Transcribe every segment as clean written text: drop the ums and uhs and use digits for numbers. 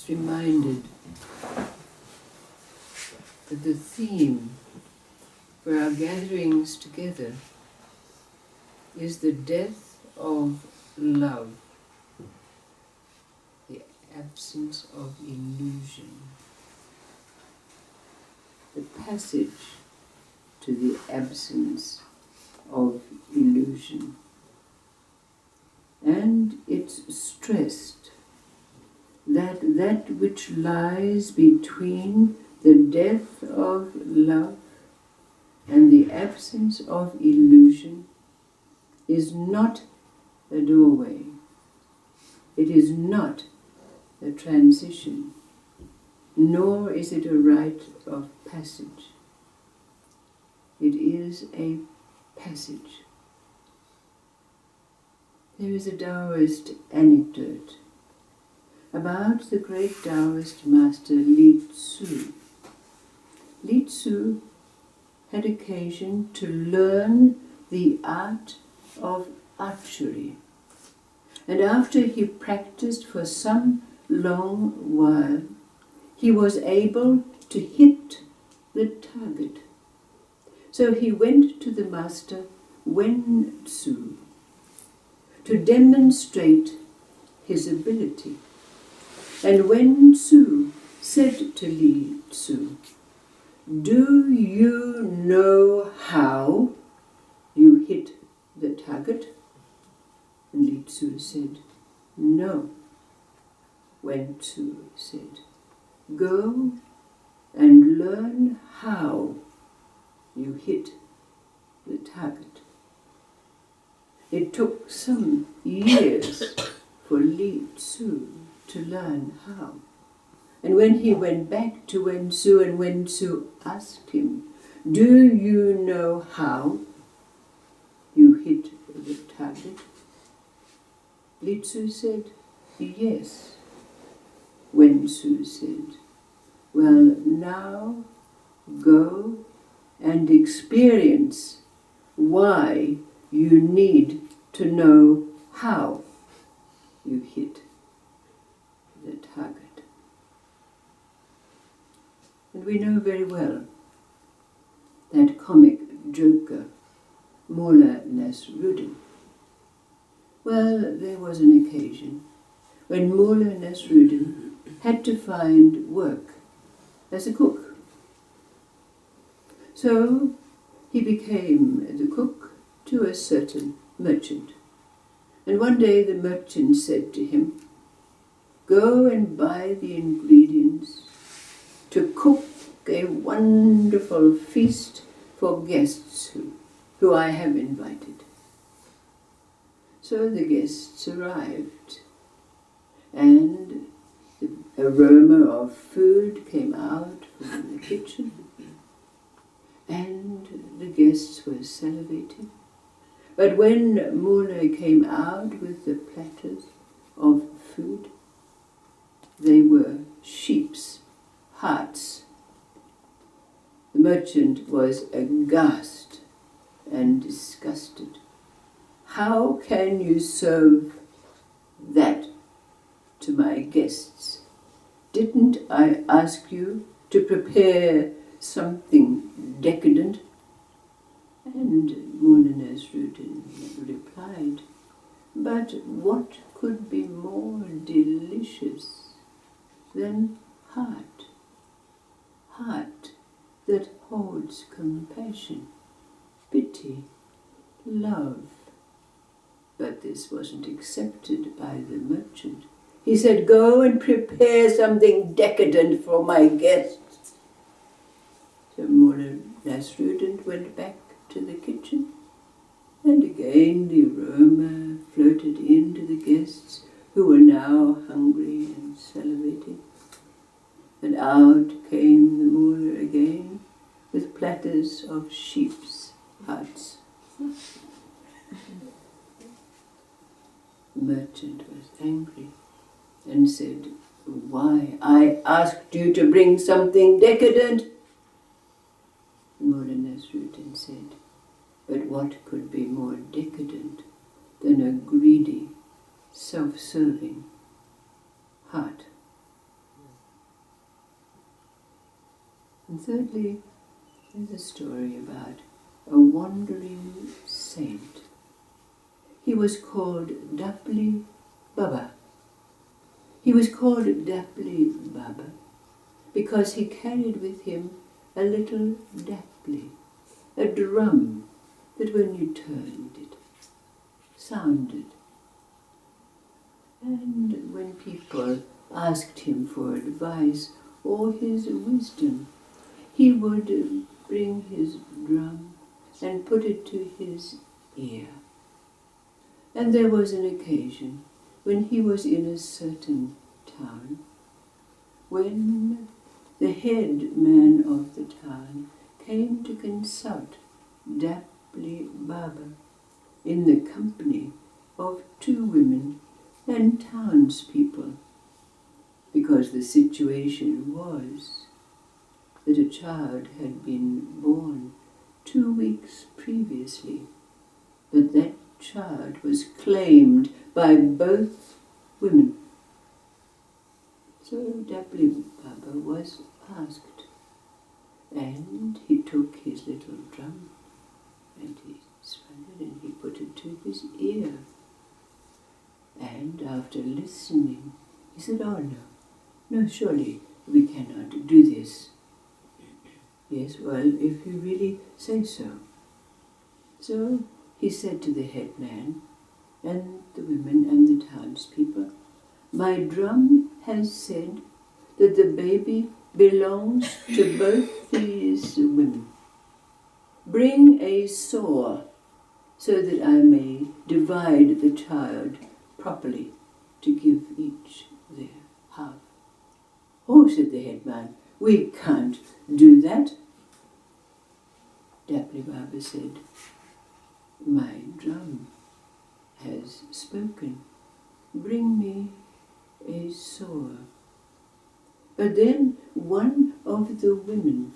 just reminded that the theme for our gatherings together is the death of love, the absence of illusion, the passage to the absence of illusion. And it's stressed that that which lies between the death of love and the absence of illusion is not a doorway. It is not a transition, nor is it a rite of passage. It is a passage. There is a Taoist anecdote about the great Taoist master Li Tzu. Li Tzu had occasion to learn the art of archery, and after he practiced for some long while, he was able to hit the target. So he went to the master Wen Tzu to demonstrate his ability. And Wen Tzu said to Li Tzu, "Do you know how you hit the target?" And Li Tzu said, "No." Wen Tzu said, "Go and learn how you hit the target." It took some years for Li Tzu to learn how. And when he went back to Wen Tzu, and Wen Tzu asked him, "Do you know how you hit the target?" Li Tzu said, "Yes." Wen Tzu said, "Well, now go and experience why you need to know how you hit the target." And we know very well that comic joker, Mullah Nasruddin. Well, there was an occasion when Mullah Nasruddin had to find work as a cook. So he became the cook to a certain merchant. And one day the merchant said to him, "Go and buy the ingredients to cook a wonderful feast for guests who I have invited." So the guests arrived, and the aroma of food came out from the kitchen, and the guests were salivating. But when Mullah came out with the platters of food, they were sheep's hearts. The merchant was aghast and disgusted. "How can you serve that to my guests? Didn't I ask you to prepare something decadent?" And Mullah Nasruddin replied, "But what could be more delicious than heart? Heart that holds compassion, pity, love." But this wasn't accepted by the merchant. He said, "Go and prepare something decadent for my guests." So Mullah Nasruddin went back to the kitchen, and again the aroma floated in to the guests, who were now hungry and salivating. And out came the Mullah again with platters of sheep's hearts. The merchant was angry and said, "Why, I asked you to bring something decadent." Mullah Nasruddin said, "But what could be more decadent than a greedy, self-serving heart?" And thirdly, there's a story about a wandering saint. He was called Dapli Baba. He was called Dapli Baba because he carried with him a little dapli, a drum that when you turned it, sounded. And when people asked him for advice or his wisdom, he would bring his drum and put it to his ear. And there was an occasion when he was in a certain town, when the head man of the town came to consult Dapli Baba in the company of two women and townspeople, because the situation was that a child had been born 2 weeks previously, but that child was claimed by both women. So Dapli Baba was asked, and he took his little drum and he spun it and he put it to his ear. And after listening, he said, "Oh no, surely we cannot do this." "Yes, well, if you really say so." So he said to the head man and the women and the townspeople, "My drum has said that the baby belongs to both these women. Bring a saw so that I may divide the child properly to give each their half." "Oh," said the head man, "we can't do that." Dapli Baba said, "My drum has spoken. Bring me a saw." But then one of the women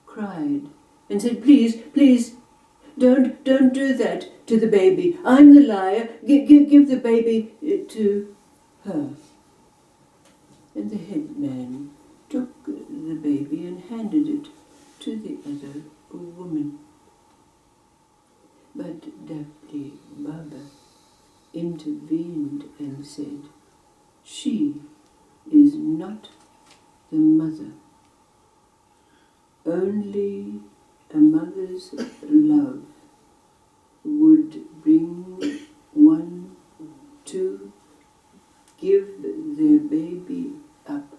cried and said, Please, don't do that to the baby. I'm the liar. Give the baby to her." And the head man took the baby and handed it to the other woman. But Dapli Baba intervened and said, "She is not the mother. Only a mother's love would bring one to give their baby up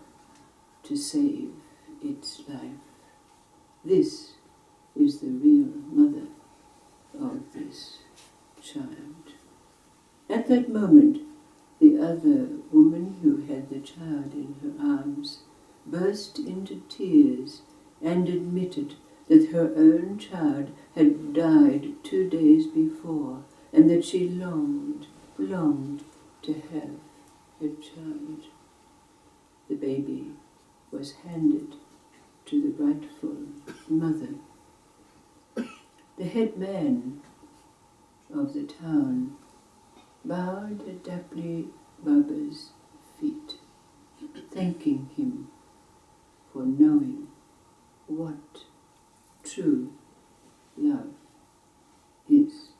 to save its life. This is the real mother of this child." At that moment, the other woman who had the child in her arms burst into tears and admitted that her own child had died 2 days before, and that she longed to have her child. The baby was handed to the rightful mother. The head man of the town bowed at Dapli Baba's feet, thanking him for knowing what true love is.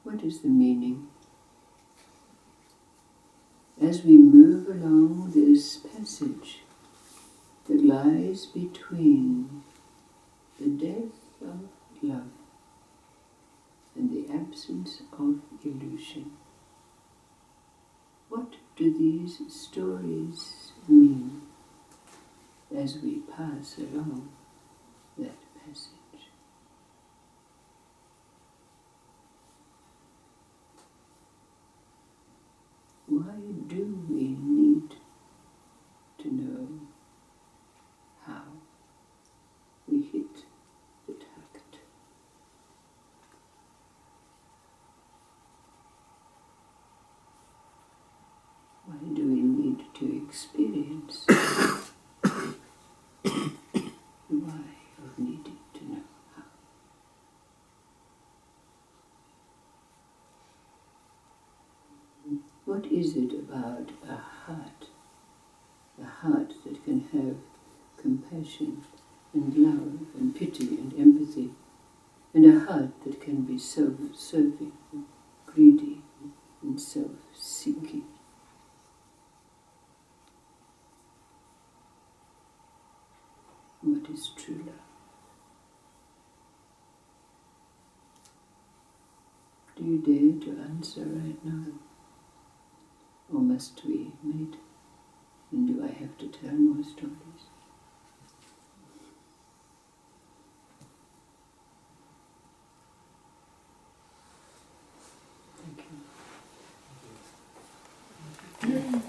What is the meaning? As we move along this passage that lies between the death of love and the absence of illusion, what do these stories mean as we pass along that passage? Why do we need to know how we hit the target? Why do we need to experience why of needing to know how? What is it about a heart that can have compassion and love and pity and empathy, and a heart that can be self-serving, greedy and self-seeking. What is true love? Do you dare to answer right now? Or must we meet? And do I have to tell more stories? Thank you.